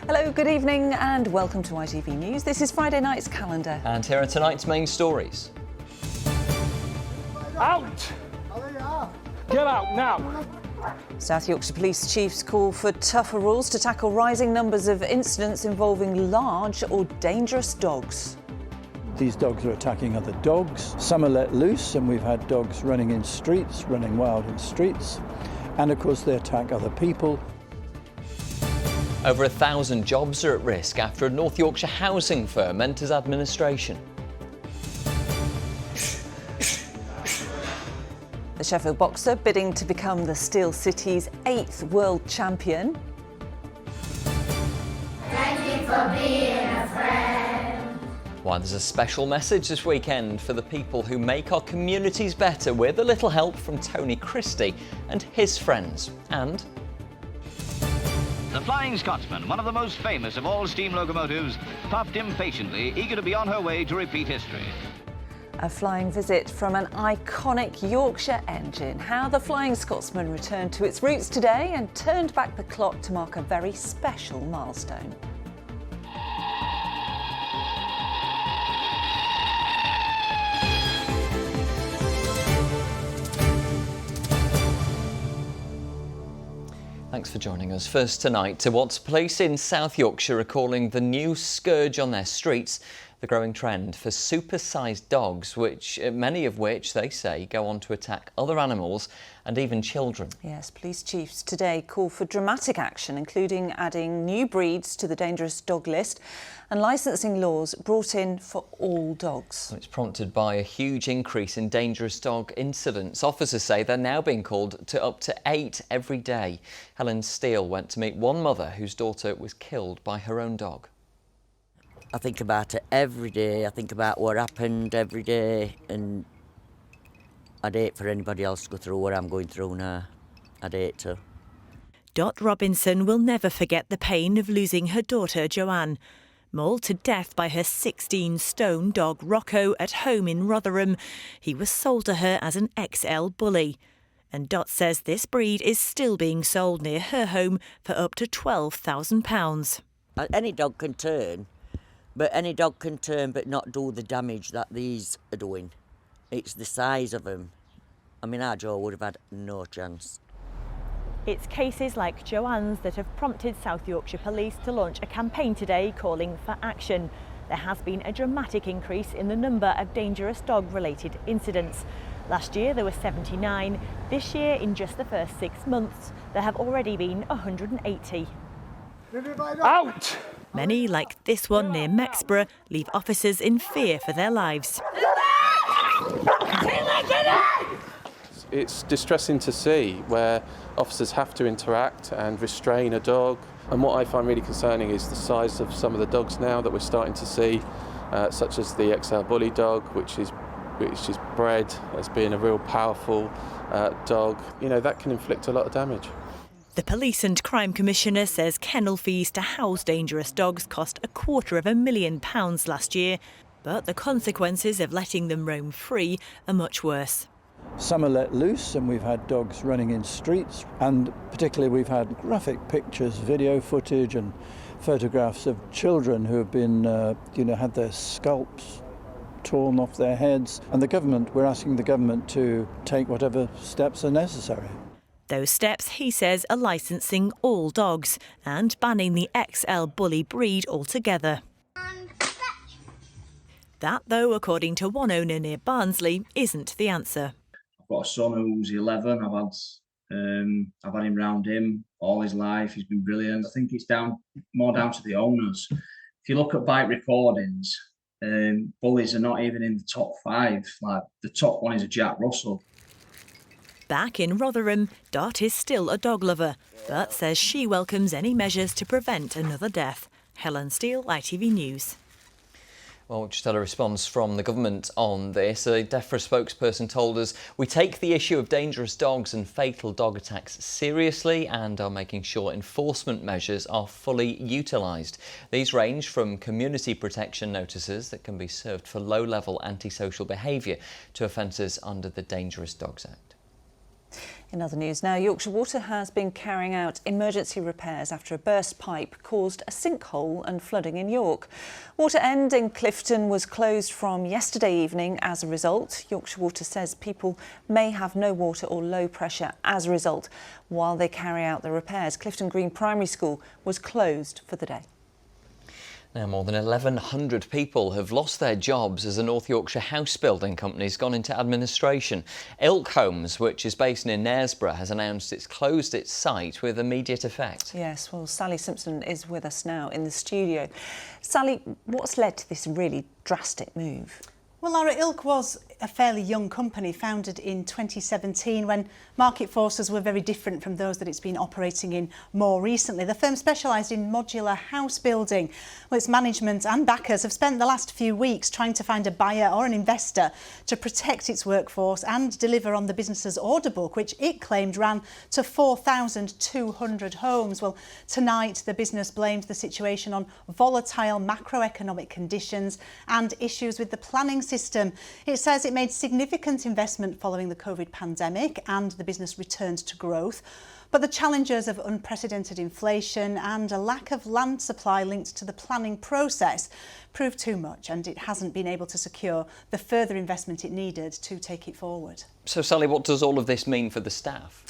Hello, good evening and welcome to ITV News. This is Friday night's calendar. And here are tonight's main stories. Out! Get out now! South Yorkshire Police Chiefs call for tougher rules to tackle rising numbers of incidents involving large or dangerous dogs. These dogs are attacking other dogs. Some are let loose, and we've had dogs running in streets, running wild in streets. And of course they attack other people. Over 1,000 jobs are at risk after a North Yorkshire housing firm enters administration. The Sheffield boxer bidding to become the Steel City's 8th world champion. Thank you for being a friend. Why there's a special message this weekend for the people who make our communities better with a little help from Tony Christie and his friends. And the Flying Scotsman, one of the most famous of all steam locomotives, puffed impatiently, eager to be on her way to repeat history. A flying visit from an iconic Yorkshire engine. How the Flying Scotsman returned to its roots today and turned back the clock to mark a very special milestone. thanks for joining us. First tonight to what police in South Yorkshire are calling the new scourge on their streets, the growing trend for super-sized dogs, many of which, they say, go on to attack other animals and even children. Yes, police chiefs today call for dramatic action, including adding new breeds to the dangerous dog list and licensing laws brought in for all dogs. It's prompted by a huge increase in dangerous dog incidents. Officers say they're now being called to up to 8 every day. Helen Steele went to meet one mother whose daughter was killed by her own dog. I think about it every day. I think about what happened every day, and I'd hate for anybody else to go through what I'm going through now. I'd hate to. Dot Robinson will never forget the pain of losing her daughter Joanne. Mauled to death by her 16-stone dog Rocco at home in Rotherham, he was sold to her as an XL bully. And Dot says this breed is still being sold near her home for up to £12,000. Any dog can turn. But any dog can turn but not do the damage that these are doing. It's the size of them. I mean, our Joe would have had no chance. It's cases like Joanne's that have prompted South Yorkshire Police to launch a campaign today calling for action. There has been a dramatic increase in the number of dangerous dog-related incidents. Last year there were 79. This year, in just the first 6 months, there have already been 180. Out! Many, like this one near Mexborough, leave officers in fear for their lives. It's distressing to see where officers have to interact and restrain a dog. And what I find really concerning is the size of some of the dogs now that we're starting to see, such as the XL bully dog, which is bred as being a real powerful dog. You know, that can inflict a lot of damage. The Police and Crime Commissioner says kennel fees to house dangerous dogs cost £250,000 last year, but the consequences of letting them roam free are much worse. Some are let loose, and we've had dogs running in streets, and particularly we've had graphic pictures, video footage and photographs of children who have been, had their scalps torn off their heads. And we're asking the government to take whatever steps are necessary. Those steps, he says, are licensing all dogs and banning the XL bully breed altogether. That, though, according to one owner near Barnsley, isn't the answer. I've got a son who's 11. I've had him round him all his life. He's been brilliant. I think it's more down to the owners. If you look at bike recordings, bullies are not even in the top 5. Like, the top one is a Jack Russell. Back in Rotherham, Dot is still a dog lover, but says she welcomes any measures to prevent another death. Helen Steele, ITV News. Well, just had a response from the government on this. A DEFRA spokesperson told us, "We take the issue of dangerous dogs and fatal dog attacks seriously and are making sure enforcement measures are fully utilised. These range from community protection notices that can be served for low-level antisocial behaviour to offences under the Dangerous Dogs Act." In other news now, Yorkshire Water has been carrying out emergency repairs after a burst pipe caused a sinkhole and flooding in York. Water End in Clifton was closed from yesterday evening as a result. Yorkshire Water says people may have no water or low pressure as a result while they carry out the repairs. Clifton Green Primary School was closed for the day. Now, more than 1,100 people have lost their jobs as a North Yorkshire house building company has gone into administration. Elk Homes, which is based near Knaresborough, has announced it's closed its site with immediate effect. Yes, well, Sally Simpson is with us now in the studio. Sally, what's led to this really drastic move? Well, Laura, Ilk was a fairly young company founded in 2017 when market forces were very different from those that it's been operating in more recently. The firm specialised in modular house building. Well, its management and backers have spent the last few weeks trying to find a buyer or an investor to protect its workforce and deliver on the business's order book, which it claimed ran to 4,200 homes. Well, tonight the business blamed the situation on volatile macroeconomic conditions and issues with the planning system. It says it made significant investment following the COVID pandemic and the business returned to growth. But the challenges of unprecedented inflation and a lack of land supply linked to the planning process proved too much, and it hasn't been able to secure the further investment it needed to take it forward. So, Sally, what does all of this mean for the staff?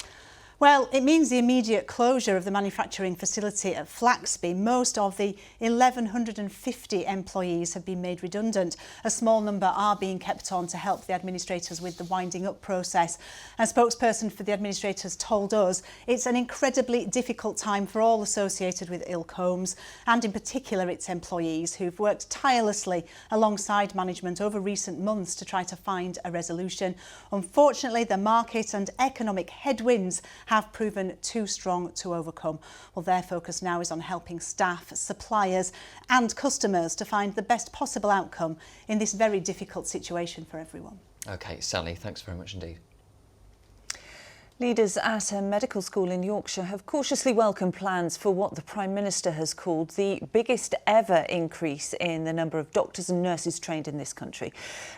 Well, it means the immediate closure of the manufacturing facility at Flaxby. Most of the 1,150 employees have been made redundant. A small number are being kept on to help the administrators with the winding up process. A spokesperson for the administrators told us it's an incredibly difficult time for all associated with Elk Homes and in particular its employees who've worked tirelessly alongside management over recent months to try to find a resolution. Unfortunately, the market and economic headwinds have proven too strong to overcome. Well, their focus now is on helping staff, suppliers and customers to find the best possible outcome in this very difficult situation for everyone. OK, Sally, thanks very much indeed. Leaders at a medical school in Yorkshire have cautiously welcomed plans for what the Prime Minister has called the biggest ever increase in the number of doctors and nurses trained in this country.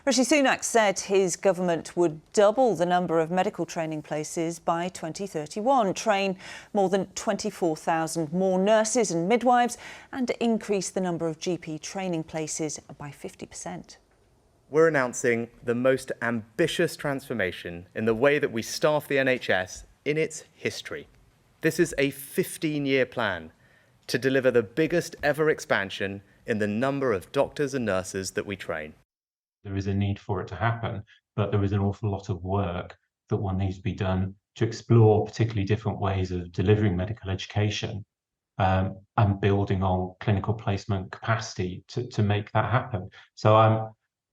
Rishi Sunak said his government would double the number of medical training places by 2031, train more than 24,000 more nurses and midwives and increase the number of GP training places by 50%. We're announcing the most ambitious transformation in the way that we staff the NHS in its history. This is a 15-year plan to deliver the biggest ever expansion in the number of doctors and nurses that we train. There is a need for it to happen, but there is an awful lot of work that will need to be done to explore particularly different ways of delivering medical education and building on clinical placement capacity to make that happen. So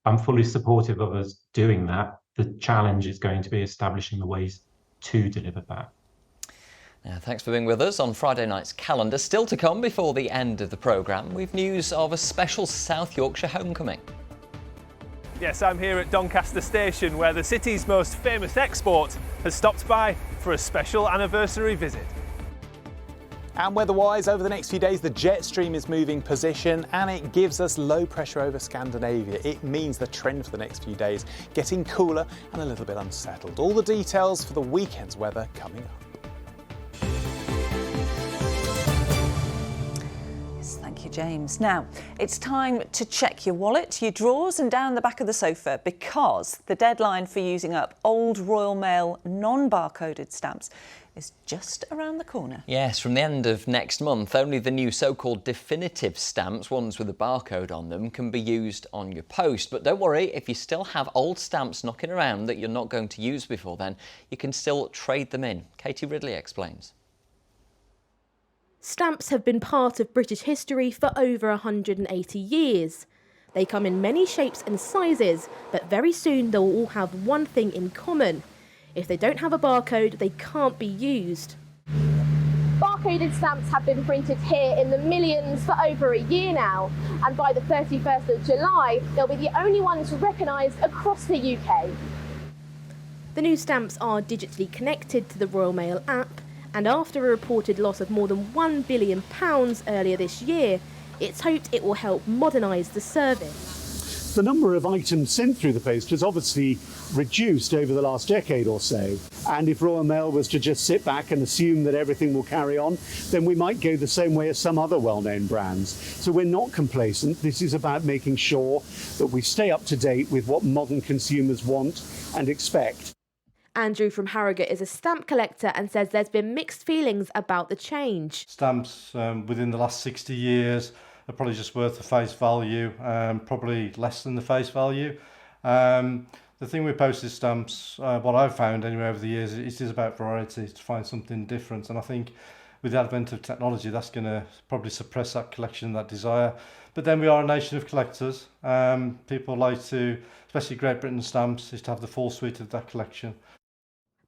I'm fully supportive of us doing that. The challenge is going to be establishing the ways to deliver that. Thanks for being with us on Friday night's calendar. Still to come before the end of the programme, we've news of a special South Yorkshire homecoming. Yes, I'm here at Doncaster Station where the city's most famous export has stopped by for a special anniversary visit. And weather-wise, over the next few days, the jet stream is moving position and it gives us low pressure over Scandinavia. It means the trend for the next few days getting cooler and a little bit unsettled. All the details for the weekend's weather coming up. Yes, thank you, James. Now, it's time to check your wallet, your drawers and down the back of the sofa because the deadline for using up old Royal Mail non-barcoded stamps is just around the corner. Yes, from the end of next month, only the new so-called definitive stamps, ones with a barcode on them, can be used on your post. But don't worry, if you still have old stamps knocking around that you're not going to use before then, you can still trade them in. Katie Ridley explains. Stamps have been part of British history for over 180 years. They come in many shapes and sizes, but very soon they'll all have one thing in common. If they don't have a barcode, they can't be used. Barcoded stamps have been printed here in the millions for over a year now, and by the 31st of July, they'll be the only ones recognised across the UK. The new stamps are digitally connected to the Royal Mail app, and after a reported loss of more than £1 billion earlier this year, it's hoped it will help modernise the service. the number of items sent through the post has obviously reduced over the last decade or so. And if Royal Mail was to just sit back and assume that everything will carry on, then we might go the same way as some other well-known brands. So we're not complacent. This is about making sure that we stay up to date with what modern consumers want and expect. Andrew from Harrogate is a stamp collector and says there's been mixed feelings about the change. Stamps within the last 60 years are probably just worth the face value, probably less than the face value. The thing with postage stamps, what I've found anyway over the years, it is about variety, to find something different. And I think with the advent of technology, that's going to probably suppress that collection, that desire. But then we are a nation of collectors. People like to, especially Great Britain stamps, is to have the full suite of that collection.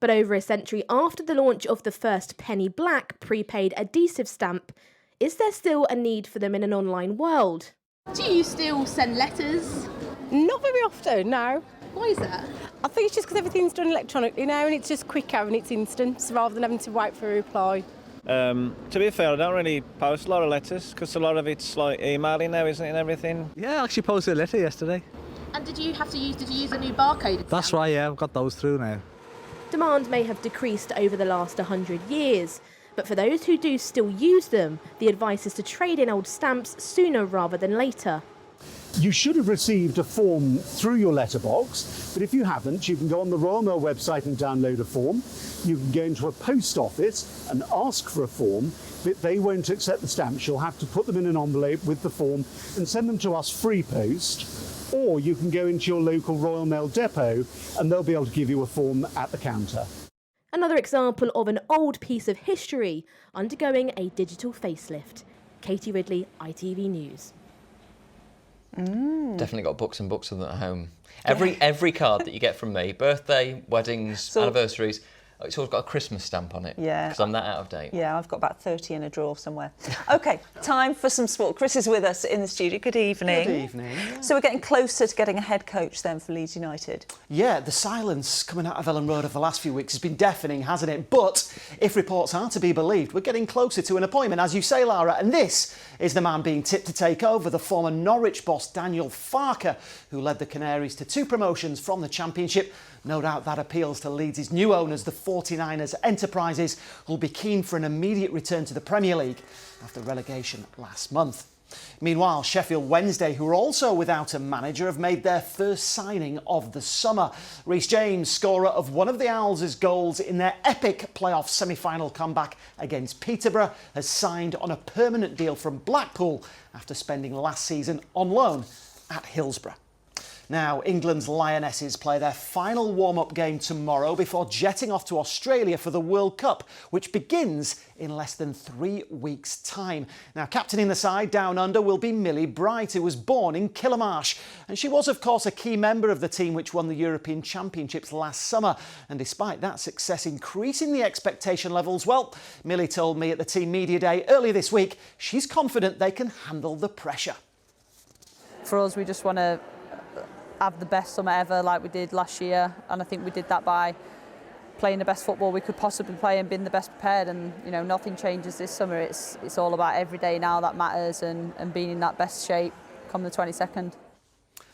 But over a century after the launch of the first penny black prepaid adhesive stamp, is there still a need for them in an online world? Do you still send letters? Not very often, no. Why is that? I think it's just because everything's done electronically now and it's just quicker and it's instant rather than having to wait for a reply. To be fair, I don't really post a lot of letters because a lot of it's like emailing now, isn't it, and everything? Yeah, I actually posted a letter yesterday. And did you use a new barcode? That's right, yeah, I've got those through now. Demand may have decreased over the last 100 years, but for those who do still use them, the advice is to trade in old stamps sooner rather than later. You should have received a form through your letterbox, but if you haven't, you can go on the Royal Mail website and download a form. You can go into a post office and ask for a form, but they won't accept the stamps. You'll have to put them in an envelope with the form and send them to us free post, or you can go into your local Royal Mail depot and they'll be able to give you a form at the counter. Another example of an old piece of history undergoing a digital facelift. Katie Ridley, ITV News. Definitely got books and books of them at home. Every card that you get from me, birthday, weddings, anniversaries, it's always got a Christmas stamp on it. Yeah. Because I'm that out of date. Yeah, I've got about 30 in a drawer somewhere. OK, time for some sport. Chris is with us in the studio. Good evening. Good evening. Yeah. So we're getting closer to getting a head coach then for Leeds United. Yeah, the silence coming out of Ellen Road over the last few weeks has been deafening, hasn't it? But if reports are to be believed, we're getting closer to an appointment, as you say, Lara. And this is the man being tipped to take over, the former Norwich boss, Daniel Farke, who led the Canaries to 2 promotions from the Championship. No doubt that appeals to Leeds' new owners, the 49ers Enterprises, who'll be keen for an immediate return to the Premier League after relegation last month. Meanwhile, Sheffield Wednesday, who are also without a manager, have made their first signing of the summer. Reece James, scorer of one of the Owls' goals in their epic playoff semi-final comeback against Peterborough, has signed on a permanent deal from Blackpool after spending last season on loan at Hillsborough. Now, England's Lionesses play their final warm-up game tomorrow before jetting off to Australia for the World Cup, which begins in less than 3 weeks' time. Now, captaining the side down under will be Millie Bright, who was born in Killamarsh. And she was, of course, a key member of the team which won the European Championships last summer. And despite that success increasing the expectation levels, well, Millie told me at the Team Media Day earlier this week she's confident they can handle the pressure. For us, we just want to have the best summer ever like we did last year, and I think we did that by playing the best football we could possibly play and being the best prepared. And you know, nothing changes this summer. It's all about every day now that matters, and being in that best shape come the 22nd.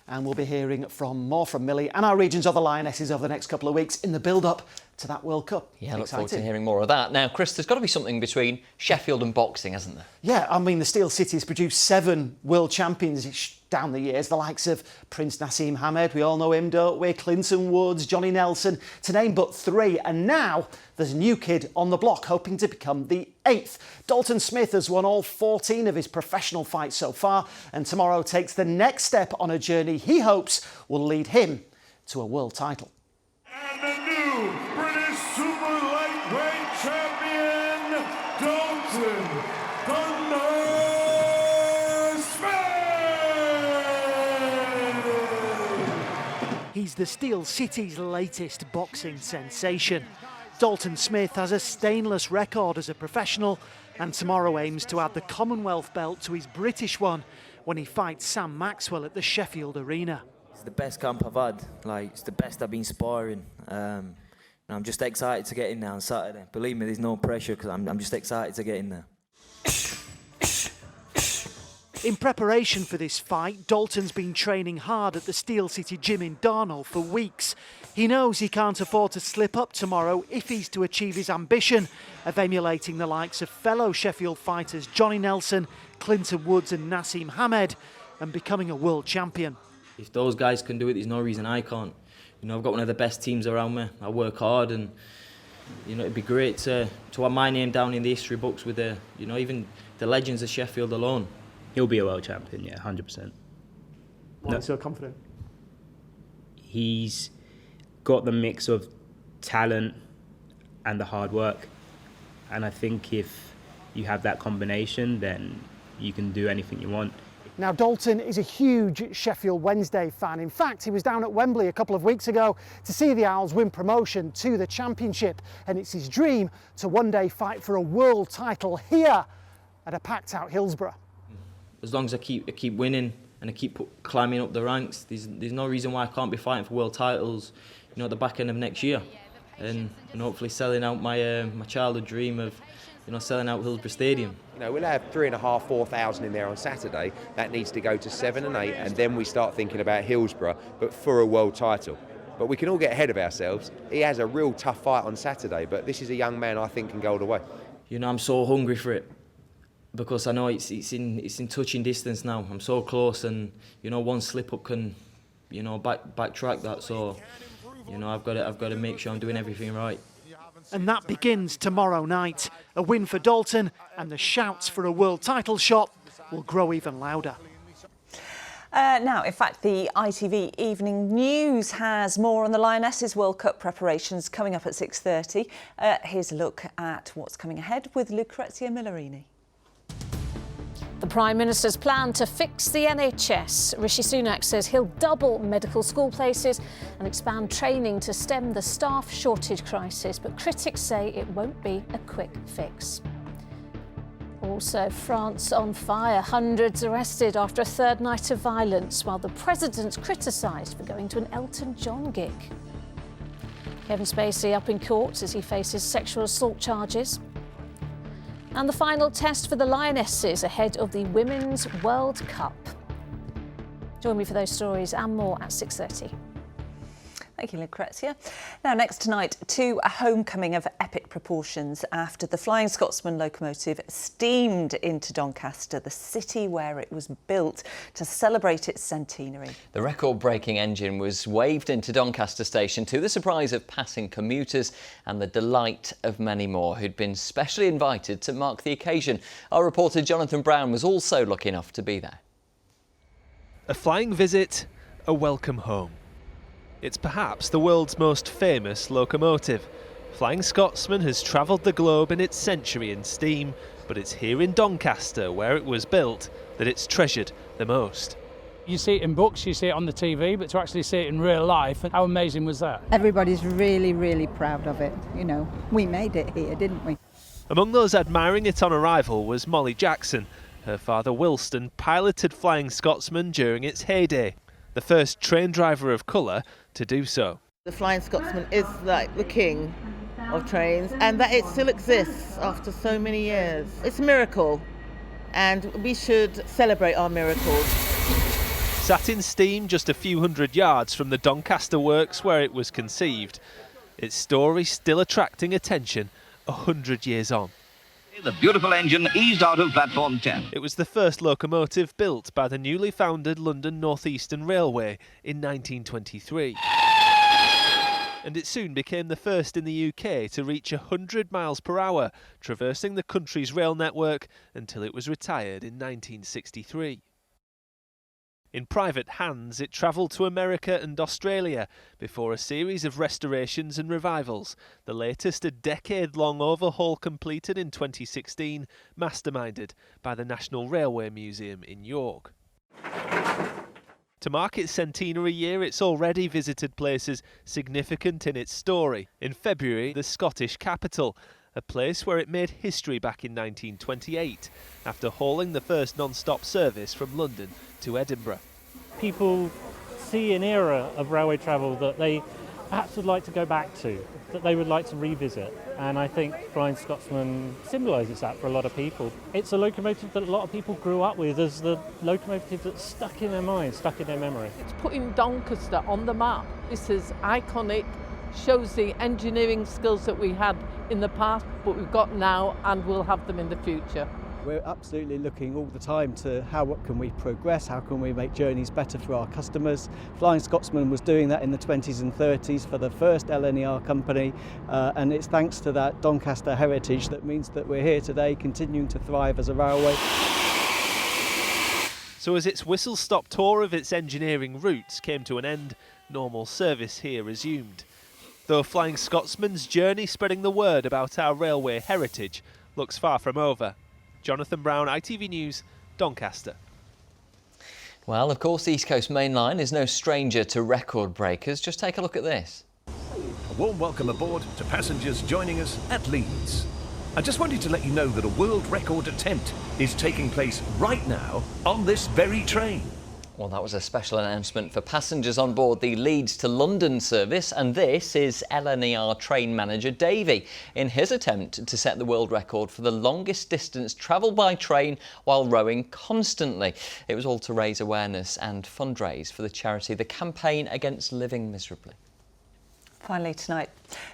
And we'll be hearing more from Millie and our region's other Lionesses over the next couple of weeks in the build-up to that World Cup. Yeah, I look forward to hearing more of that. Now, Chris, there's got to be something between Sheffield and boxing, hasn't there? Yeah, I mean, the Steel City has produced 7 world champions down the years, the likes of Prince Nassim Hamed, we all know him, don't we? Clinton Woods, Johnny Nelson, to name but 3. And now there's a new kid on the block hoping to become the 8th. Dalton Smith has won all 14 of his professional fights so far, and tomorrow takes the next step on a journey he hopes will lead him to a world title. And the new British Super Lightweight Champion, Dalton Smith! He's the Steel City's latest boxing sensation. Dalton Smith has a stainless record as a professional, and tomorrow aims to add the Commonwealth belt to his British one when he fights Sam Maxwell at the Sheffield Arena. It's the best camp I've had. Like, it's the best I've been sparring. And I'm just excited to get in there on Saturday. Believe me, there's no pressure because I'm just excited to get in there. In preparation for this fight, Dalton's been training hard at the Steel City Gym in Darnall for weeks. He knows he can't afford to slip up tomorrow if he's to achieve his ambition of emulating the likes of fellow Sheffield fighters Johnny Nelson, Clinton Woods and Nassim Hamed and becoming a world champion. If those guys can do it, there's no reason I can't. You know, I've got one of the best teams around me. I work hard, and you know, it'd be great to have my name down in the history books with the, you know, even the legends of Sheffield alone. He'll be a world champion, yeah, 100%. Why are you so confident? He's got the mix of talent and the hard work, and I think if you have that combination, then you can do anything you want. Now, Dalton is a huge Sheffield Wednesday fan. In fact, he was down at Wembley a couple of weeks ago to see the Owls win promotion to the Championship, and it's his dream to one day fight for a world title here at a packed-out Hillsborough. As long as I keep winning and I keep climbing up the ranks, there's no reason why I can't be fighting for world titles, you know, at the back end of next year, and hopefully selling out my my childhood dream of, you know, selling out Hillsborough Stadium. You know, we'll have 3,500, 4,000 in there on Saturday. That needs to go to 7 and 8, and then we start thinking about Hillsborough, but for a world title. But we can all get ahead of ourselves. He has a real tough fight on Saturday, but this is a young man I think can go all the way. You know, I'm so hungry for it, because I know it's in touching distance now. I'm so close, and you know, one slip up can, you know, backtrack that. So, you know, I've got to make sure I'm doing everything right. And that begins tomorrow night. A win for Dalton, and the shouts for a world title shot will grow even louder. Now, in fact, the ITV Evening News has more on the Lionesses World Cup preparations coming up at 6:30. Here's a look at what's coming ahead with Lucrezia Millerini. The Prime Minister's plan to fix the NHS. Rishi Sunak says he'll double medical school places and expand training to stem the staff shortage crisis, but critics say it won't be a quick fix. Also, France on fire. Hundreds arrested after a third night of violence, while the president's criticised for going to an Elton John gig. Kevin Spacey up in court as he faces sexual assault charges. And the final test for the Lionesses ahead of the Women's World Cup. Join me for those stories and more at 6:30. Thank you, Lucrezia. Now, next tonight, to a homecoming of epic proportions after the Flying Scotsman locomotive steamed into Doncaster, the city where it was built, to celebrate its centenary. The record-breaking engine was waved into Doncaster station to the surprise of passing commuters and the delight of many more who'd been specially invited to mark the occasion. Our reporter Jonathan Brown was also lucky enough to be there. A flying visit, a welcome home. It's perhaps the world's most famous locomotive. Flying Scotsman has travelled the globe in its century in steam, but it's here in Doncaster, where it was built, that it's treasured the most. You see it in books, you see it on the TV, but to actually see it in real life, how amazing was that? Everybody's really, really proud of it. You know, we made it here, didn't we? Among those admiring it on arrival was Molly Jackson. Her father Wilston piloted Flying Scotsman during its heyday, the first train driver of colour to do so. The Flying Scotsman is like the king of trains, and that it still exists after so many years. It's a miracle, and we should celebrate our miracles. Sat in steam just a few hundred yards from the Doncaster works where it was conceived, its story still attracting attention 100 years on. The beautiful engine eased out of platform 10. It was the first locomotive built by the newly founded London North Eastern Railway in 1923. And it soon became the first in the UK to reach 100 miles per hour, traversing the country's rail network until it was retired in 1963. In private hands, it travelled to America and Australia before a series of restorations and revivals, the latest a decade-long overhaul completed in 2016, masterminded by the National Railway Museum in York. To mark its centenary year, it's already visited places significant in its story. In February, the Scottish capital, a place where it made history back in 1928, after hauling the first non-stop service from London to Edinburgh. People see an era of railway travel that they perhaps would like to go back to, that they would like to revisit. And I think Flying Scotsman symbolises that for a lot of people. It's a locomotive that a lot of people grew up with as the locomotive that's stuck in their mind, stuck in their memory. It's putting Doncaster on the map. This is iconic, shows the engineering skills that we had in the past, but we've got now and we'll have them in the future. We're absolutely looking all the time to what can we progress, how can we make journeys better for our customers. Flying Scotsman was doing that in the 20s and 30s for the first LNER company, and it's thanks to that Doncaster heritage that means that we're here today continuing to thrive as a railway. So as its whistle-stop tour of its engineering roots came to an end, normal service here resumed. Though Flying Scotsman's journey spreading the word about our railway heritage looks far from over. Jonathan Brown, ITV News, Doncaster. Well, of course, the East Coast Main Line is no stranger to record breakers. Just take a look at this. A warm welcome aboard to passengers joining us at Leeds. I just wanted to let you know that a world record attempt is taking place right now on this very train. Well, that was a special announcement for passengers on board the Leeds to London service, and this is LNER train manager Davey in his attempt to set the world record for the longest distance travelled by train while rowing constantly. It was all to raise awareness and fundraise for the charity The Campaign Against Living Miserably. Finally tonight,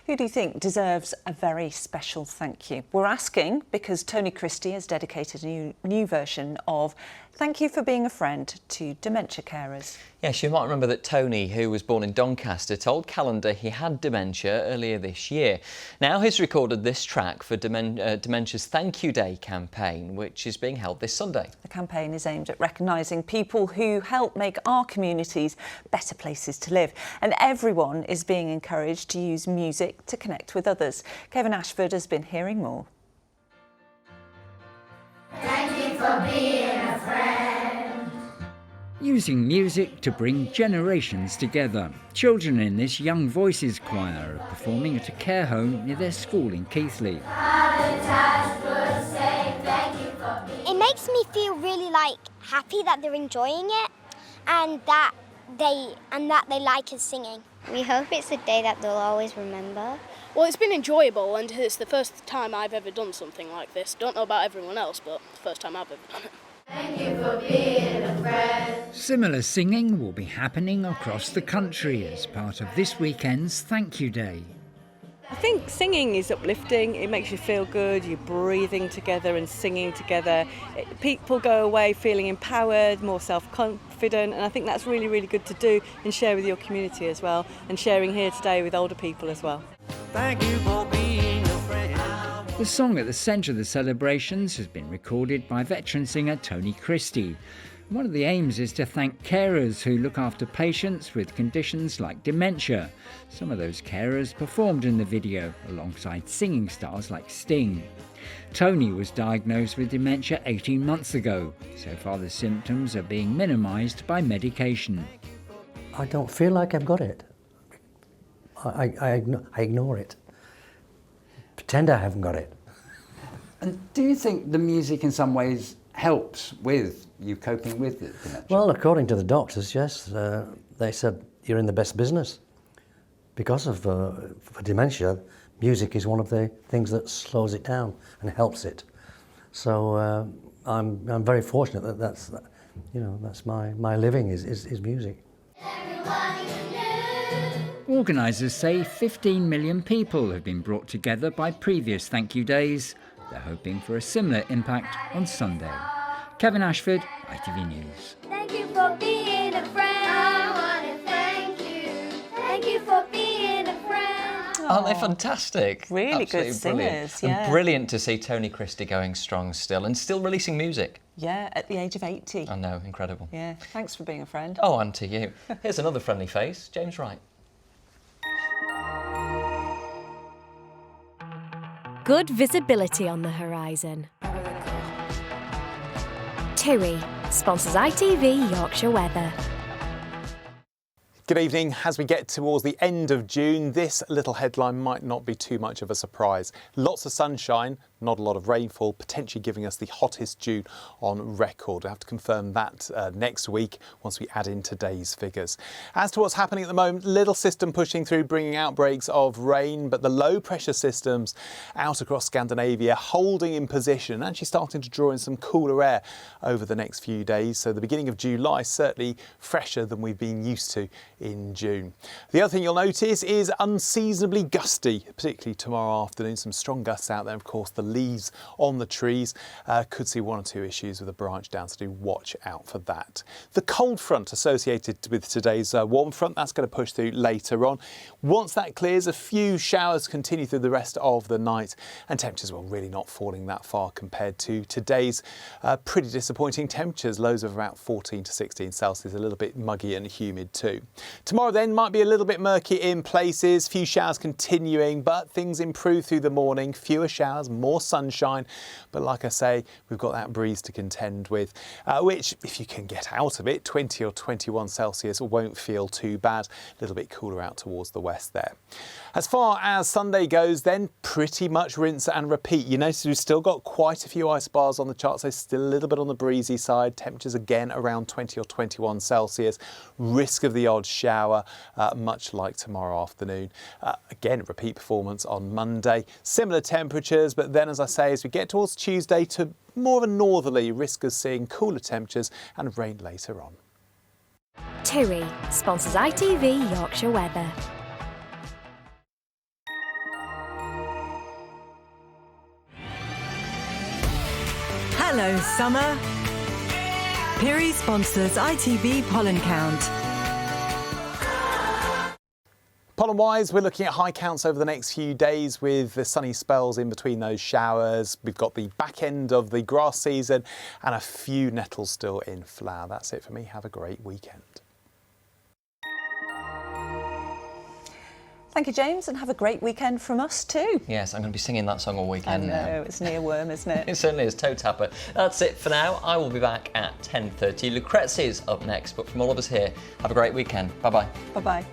who do you think deserves a very special thank you? We're asking because Tony Christie has dedicated a new version of Thank You for Being a Friend to dementia carers. Yes, you might remember that Tony, who was born in Doncaster, told Calendar he had dementia earlier this year. Now he's recorded this track for Dementia's Thank You Day campaign, which is being held this Sunday. The campaign is aimed at recognising people who help make our communities better places to live. And everyone is being encouraged to use music to connect with others. Kevin Ashford has been hearing more. Thank you for being a friend. Using music to bring generations together. Children in this Young Voices choir are performing at a care home near their school in Keighley. It makes me feel really happy that they're enjoying it and that they like us singing. We hope it's a day that they'll always remember. Well, it's been enjoyable, and it's the first time I've ever done something like this. Don't know about everyone else, but the first time I've ever done it. Thank you for being a friend. Similar singing will be happening across the country as part of this weekend's Thank You Day. I think singing is uplifting. It makes you feel good. You're breathing together and singing together. People go away feeling empowered, more self-confident, and I think that's really, really good to do and share with your community as well, and sharing here today with older people as well. Thank you for being a friend. The song at the centre of the celebrations has been recorded by veteran singer Tony Christie. One of the aims is to thank carers who look after patients with conditions like dementia. Some of those carers performed in the video alongside singing stars like Sting. Tony was diagnosed with dementia 18 months ago. So far the symptoms are being minimised by medication. I don't feel like I've got it. I ignore it. Pretend I haven't got it. And do you think the music in some ways helps with you coping with the dementia? Well, according to the doctors, yes. They said you're in the best business. Because of for dementia, music is one of the things that slows it down and helps it. So I'm very fortunate that's my living is music. Organisers say 15 million people have been brought together by previous Thank You Days. They're hoping for a similar impact on Sunday. Kevin Ashford, ITV News. Thank you for being a friend. I want to thank you. Thank you for being a friend. Aren't they fantastic? Really Absolutely good brilliant. singers, yeah. And brilliant to see Tony Christie going strong still and still releasing music. Yeah, at the age of 80. I know, incredible. Yeah, thanks for being a friend. Oh, and to you. Here's another friendly face, James Wright. Good visibility on the horizon. TUI sponsors ITV Yorkshire Weather. Good evening. As we get towards the end of June, this little headline might not be too much of a surprise. Lots of sunshine, not a lot of rainfall, potentially giving us the hottest June on record. We'll have to confirm that next week once we add in today's figures. As to what's happening at the moment, little system pushing through, bringing outbreaks of rain, but the low pressure systems out across Scandinavia holding in position, actually starting to draw in some cooler air over the next few days. So the beginning of July certainly fresher than we've been used to in June. The other thing you'll notice is unseasonably gusty, particularly tomorrow afternoon. Some strong gusts out there. Of course, the leaves on the trees could see one or two issues with a branch down, so do watch out for that. The cold front associated with today's warm front, that's going to push through later on. Once that clears, a few showers continue through the rest of the night, and temperatures, well, really not falling that far compared to today's pretty disappointing temperatures, lows of about 14 to 16 Celsius, a little bit muggy and humid too. Tomorrow then might be a little bit murky in places, few showers continuing, but things improve through the morning, fewer showers, more sunshine, but like I say, we've got that breeze to contend with, which, if you can get out of it, 20 or 21 Celsius won't feel too bad, a little bit cooler out towards the west there. As far as Sunday goes then, pretty much rinse and repeat. You notice we've still got quite a few ice bars on the chart, so still a little bit on the breezy side, temperatures again around 20 or 21 Celsius, risk of the odd shower, much like tomorrow afternoon. Again, repeat performance on Monday, similar temperatures, but then as I say, as we get towards Tuesday to more of a northerly, risk of seeing cooler temperatures and rain later on. TUI sponsors ITV Yorkshire Weather. Hello, summer. Piri sponsors ITV Pollen Count. Pollen-wise, we're looking at high counts over the next few days with the sunny spells in between those showers. We've got the back end of the grass season and a few nettles still in flower. That's it for me. Have a great weekend. Thank you, James, and have a great weekend from us too. Yes, I'm going to be singing that song all weekend now. I know, it's near worm, isn't it? It certainly is, toe tapper. That's it for now. I will be back at 10:30. Lucrezia's up next, but from all of us here, have a great weekend. Bye-bye. Bye-bye.